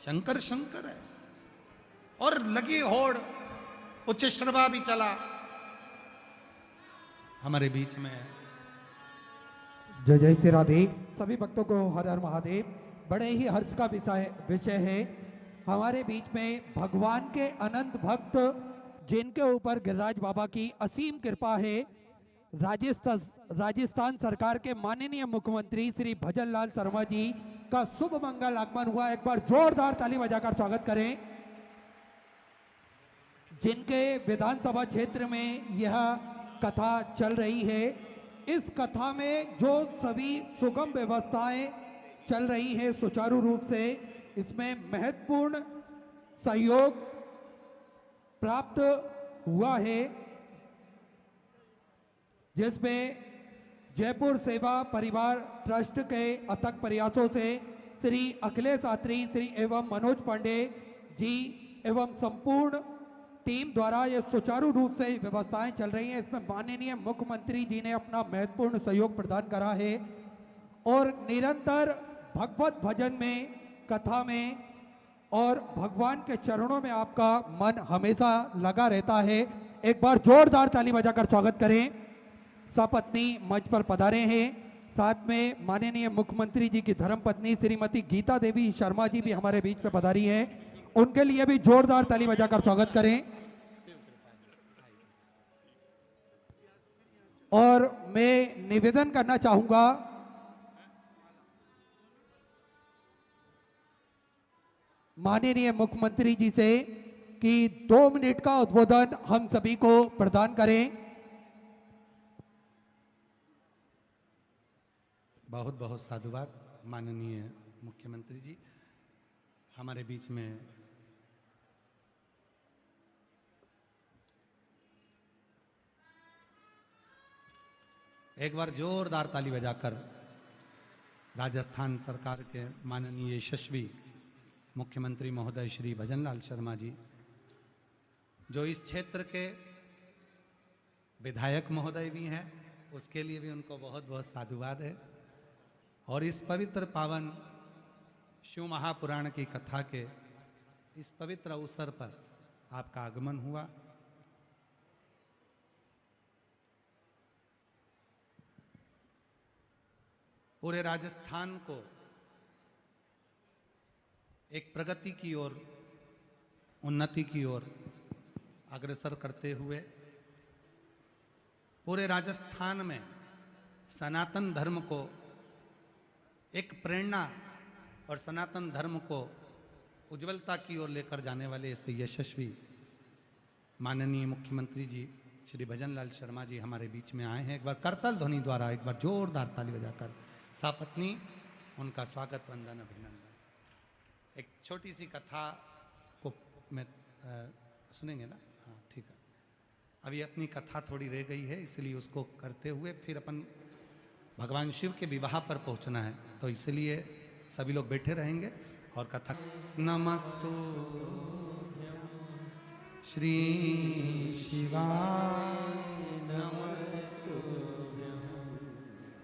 शंकर शंकर है। और लगी होड़, उच्च श्रवा भी चला हमारे बीच में। जय जय श्री राधे। सभी भक्तों को हर हर महादेव। बड़े ही हर्ष का विषय है, हमारे बीच में भगवान के अनंत भक्त जिनके ऊपर गिरिराज बाबा की असीम कृपा है, राजस्थान सरकार के माननीय मुख्यमंत्री श्री भजन लाल शर्मा जी का शुभ मंगल आगमन हुआ। एक बार जोरदार ताली बजाकर स्वागत करें। जिनके विधानसभा क्षेत्र में यह कथा चल रही है, इस कथा में जो सभी सुगम व्यवस्थाएं चल रही हैं सुचारू रूप से, इसमें महत्वपूर्ण सहयोग प्राप्त हुआ है, जिसमें जयपुर सेवा परिवार ट्रस्ट के अथक प्रयासों से श्री अखिलेश आत्री श्री एवं मनोज पांडे जी एवं संपूर्ण टीम द्वारा ये सुचारू रूप से व्यवस्थाएं चल रही हैं। इसमें माननीय मुख्यमंत्री जी ने अपना महत्वपूर्ण सहयोग प्रदान करा है और निरंतर भगवत भजन में, कथा में और भगवान के चरणों में आपका मन हमेशा लगा रहता है। एक बार जोरदार ताली बजाकर स्वागत करें। सपत्नी मंच पर पधारे हैं, साथ में माननीय मुख्यमंत्री जी की धर्मपत्नी श्रीमती गीता देवी शर्मा जी भी हमारे बीच में पधारी हैं। उनके लिए भी जोरदार ताली बजाकर स्वागत करें। और मैं निवेदन करना चाहूंगा माननीय मुख्यमंत्री जी से कि 2 मिनट का उद्बोधन हम सभी को प्रदान करें। बहुत बहुत साधुवाद माननीय मुख्यमंत्री जी। हमारे बीच में एक बार जोरदार ताली बजाकर राजस्थान सरकार के माननीय यशस्वी मुख्यमंत्री महोदय श्री भजनलाल शर्मा जी, जो इस क्षेत्र के विधायक महोदय भी हैं, उसके लिए भी उनको बहुत बहुत साधुवाद है। और इस पवित्र पावन शिव महापुराण की कथा के इस पवित्र अवसर पर आपका आगमन हुआ। पूरे राजस्थान को एक प्रगति की ओर, उन्नति की ओर अग्रसर करते हुए पूरे राजस्थान में सनातन धर्म को एक प्रेरणा और सनातन धर्म को उज्ज्वलता की ओर लेकर जाने वाले ऐसे यशस्वी माननीय मुख्यमंत्री जी श्री भजनलाल शर्मा जी हमारे बीच में आए हैं। एक बार करताल ध्वनि द्वारा एक बार जोरदार ताली बजाकर सपत्नी उनका स्वागत, वंदन, अभिनंदन। एक छोटी सी कथा को मैं सुनेंगे ना? हाँ ठीक है। अभी अपनी कथा थोड़ी रह गई है, इसलिए उसको करते हुए फिर अपन भगवान शिव के विवाह पर पहुंचना है, तो इसलिए सभी लोग बैठे रहेंगे और कथा। नमस्तु श्री शिवाय नमस्तु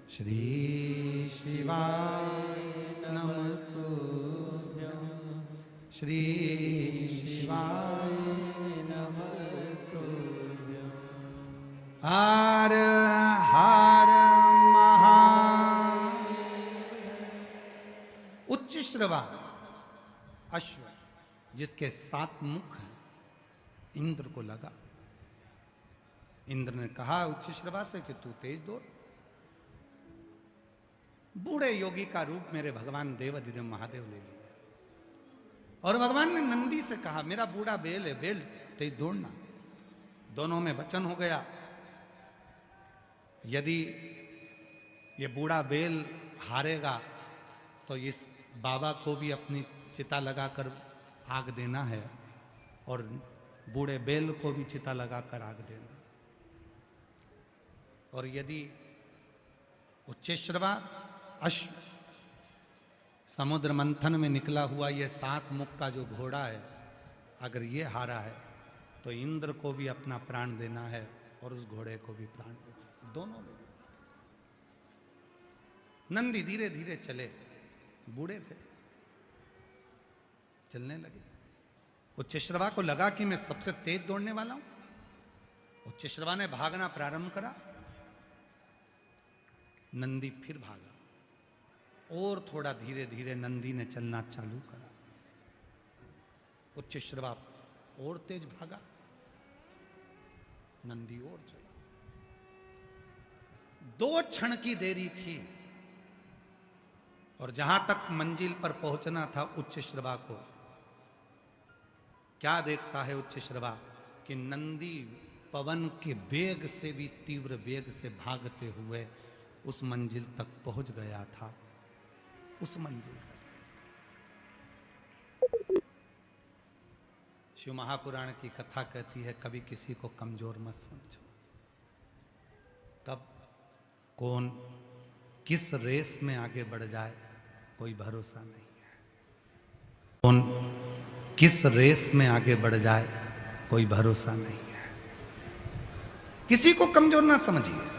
श्री शिवाय नमस्तु श्री शिवाय नमस्तु। हर हर महा। उच्च श्रवा अश्व जिसके 7 मुख हैं, इंद्र को लगा। इंद्र ने कहा उच्च श्रवा से कि तू तेज दौड़। बूढ़े योगी का रूप मेरे भगवान देवाधिदेव महादेव ले लिया और भगवान ने नंदी से कहा मेरा बूढ़ा बेल है, बेल तेज दौड़ना। दोनों में वचन हो गया, यदि ये बूढ़ा बेल हारेगा तो इस बाबा को भी अपनी चिता लगाकर आग देना है और बूढ़े बेल को भी चिता लगाकर आग देना। और यदि उच्चश्रवा अश्व समुद्र मंथन में निकला हुआ ये 7 मुख का जो घोड़ा है, अगर ये हारा है तो इंद्र को भी अपना प्राण देना है और उस घोड़े को भी प्राण देना है। दोनों में नंदी धीरे धीरे चले, बूढ़े थे, चलने लगे। उच्चश्रवा को लगा कि मैं सबसे तेज दौड़ने वाला हूं। उच्चश्रवा ने भागना प्रारंभ करा, नंदी फिर भागा और थोड़ा धीरे धीरे नंदी ने चलना चालू करा। उच्चश्रवा और तेज भागा, नंदी और चला। 2 क्षण की देरी थी और जहां तक मंजिल पर पहुंचना था उच्चश्रवा को, क्या देखता है उच्चश्रवा कि नंदी पवन के वेग से भी तीव्र वेग से भागते हुए उस मंजिल तक पहुंच गया था। उस मंजिल तक शिव महापुराण की कथा कहती है कभी किसी को कमजोर मत समझो। तब कौन किस रेस में आगे बढ़ जाए कोई भरोसा नहीं है। कौन किस रेस में आगे बढ़ जाए कोई भरोसा नहीं है। किसी को कमजोर ना समझिए।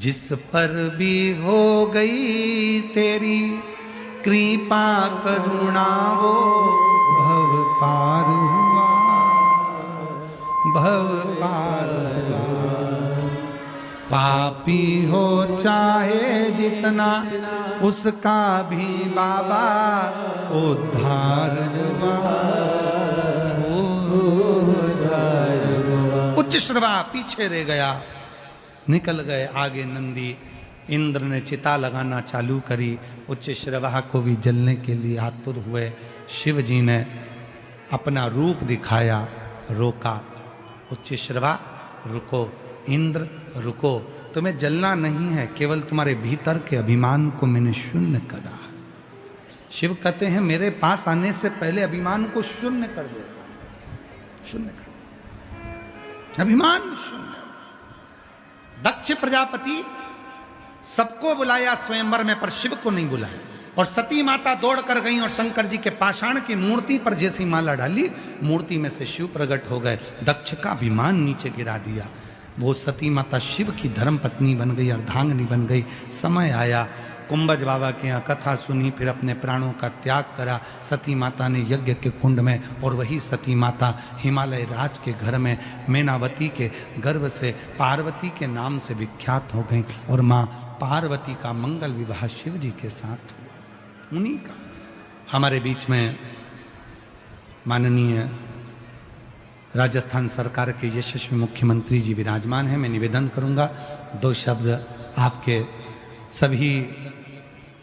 जिस पर भी हो गई तेरी कृपा करुणा वो भव पार हुआ, भव पार हुआ। पापी हो चाहे जितना उसका भी बाबा उद्धार हुआ, उद्धार हुआ। उच्च श्रवा पीछे रह गया, निकल गए आगे नंदी। इंद्र ने चिता लगाना चालू करी, उच्च श्रवा को भी जलने के लिए आतुर हुए। शिव जी ने अपना रूप दिखाया, रोका। उच्च श्रवा रुको, इंद्र रुको, तुम्हें जलना नहीं है, केवल तुम्हारे भीतर के अभिमान को मैंने शून्य करा। शिव कहते हैं मेरे पास आने से पहले अभिमान को शून्य कर देता, शून्य कर, अभिमान शून्य। दक्ष प्रजापति सबको बुलाया स्वयंवर में, पर शिव को नहीं बुलाया। और सती माता दौड़ कर गई और शंकर जी के पाषाण की मूर्ति पर जैसी माला डाली, मूर्ति में से शिव प्रकट हो गए। दक्ष का अभिमान नीचे गिरा दिया। वो सती माता शिव की धर्म पत्नी बन गई, अर्धांगिनी बन गई। समय आया, कुंभज बाबा के यहाँ कथा सुनी, फिर अपने प्राणों का त्याग करा सती माता ने यज्ञ के कुंड में। और वही सती माता हिमालय राज के घर में मैनावती के गर्भ से पार्वती के नाम से विख्यात हो गई। और माँ पार्वती का मंगल विवाह शिव जी के साथ हुआ। उन्हीं का हमारे बीच में माननीय राजस्थान सरकार के यशस्वी मुख्यमंत्री जी विराजमान हैं। मैं निवेदन करूंगा 2 शब्द आपके सभी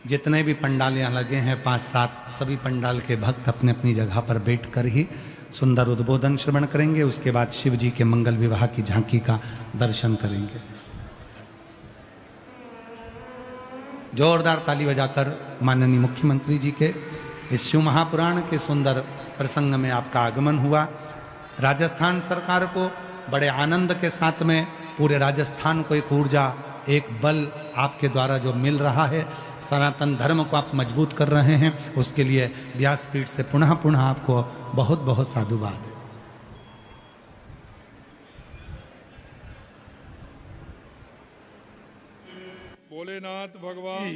जितने भी पंडाल यहाँ लगे हैं 5-7 सभी पंडाल के भक्त अपने अपनी जगह पर बैठकर ही सुंदर उद्बोधन श्रवण करेंगे। उसके बाद शिव जी के मंगल विवाह की झांकी का दर्शन करेंगे। जोरदार ताली बजाकर माननीय मुख्यमंत्री जी के इस शिव महापुराण के सुंदर प्रसंग में आपका आगमन हुआ। राजस्थान सरकार को बड़े आनंद के साथ में पूरे राजस्थान को एक ऊर्जा, एक बल आपके द्वारा जो मिल रहा है, सनातन धर्म को आप मजबूत कर रहे हैं, उसके लिए व्यासपीठ से पुनः पुनः आपको बहुत बहुत साधुवाद है। भोलेनाथ भगवान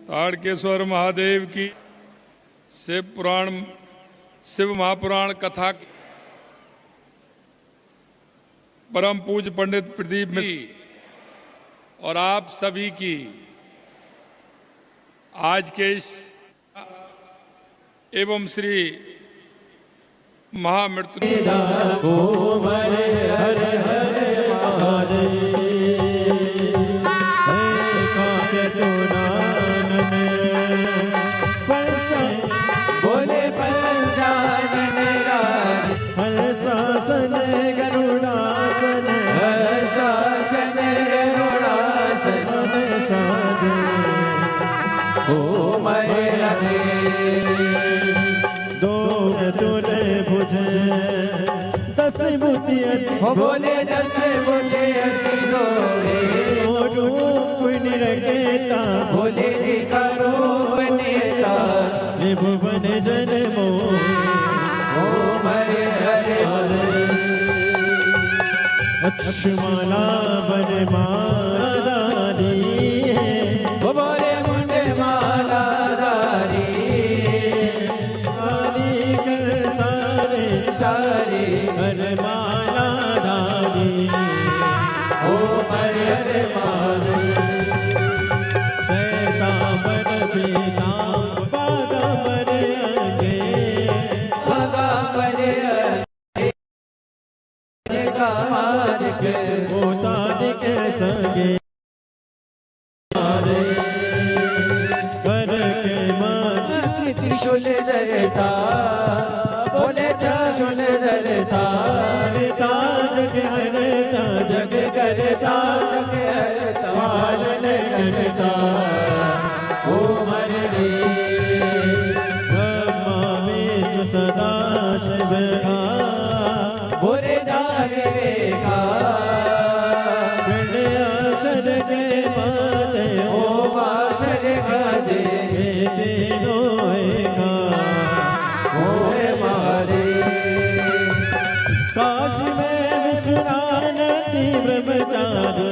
ताड़केश्वर महादेव की शिव महापुराण कथा परम पूज्य पंडित प्रदीप मिश्र और आप सभी की आज के इस एवं श्री महामृत्यु बोले पंचानन राज हर शासन गरुड़ासन, हर शासन गरुड़ासन साधे ओ मरे दो तुरे भुज 10 बुद्धि बोले 10 बुद्धि सोए रूप निरकेता बोले जी का रूप नेता भुवन जन ओ मरे हरे अक्षमाला बन मालाधारी वो बोले मुंडे मालाधारी सारे सारे हर मालाधारी ओ मरे हरे माधे पैतांबर के नाम त्रिशूल धरता बोले त्रिशूल धरता जग हरता जग करता जग हरता पालन करता ओ मरे अविवेका गणया सरगे माते ओ बासर गादे तेनो होएगा ओरे महादेव काशी में विश्रानती ब्रह्मचारी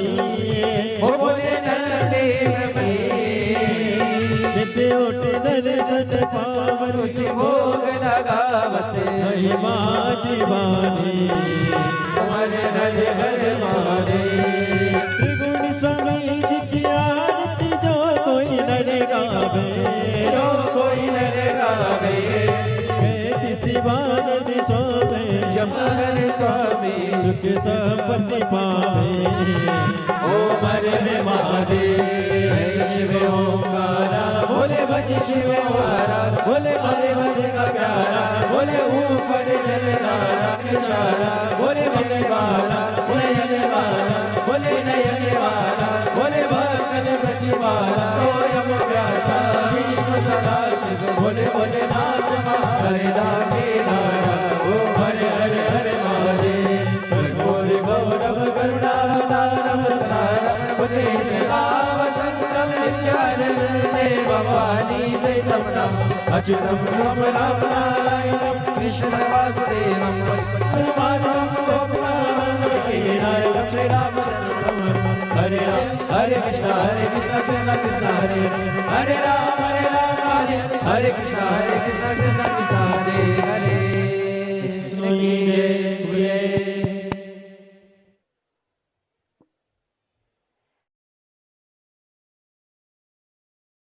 ओ बोले नंदेव नित्य उठ दर्शन पावन कुछ भोग लगावत महिमा दीवानी हरे हरे हरे महादेव त्रिगुण स्वामी जी की आरती जो कोई नर गावे जो कोई नर गावे कहती शिवानंद सोवे जमन स्वामी सुख संपत्ति पावे ओम हरे महादेव शिव ओंकारा बोले भज शिव ओंकारा बोले भले भले का प्यारा बोले ऊपर जलधारा चारा बोले भले वाला बोले जले वाला बोले नयन वाला बोले भक्तन प्रतिवाला तोयम प्यासा विष्णु सदा शिव बोले बोले नाथ हरे दाते नारा ओम हरे हरे हरे महादेव बोले गौरव करुणावतारम सारम भुजेन्द्र वसंतम विद्याधर देव भवानी सहितं नम अच्युतं स्वपदां नारायणं कृष्णं वासुदेवं श्रीमाधवं गोपनाथं श्रीनायकं श्रीरामचन्द्रं हरे राम हरे कृष्ण कृष्ण कृष्ण हरे हरे राम हरे कृष्ण कृष्ण कृष्ण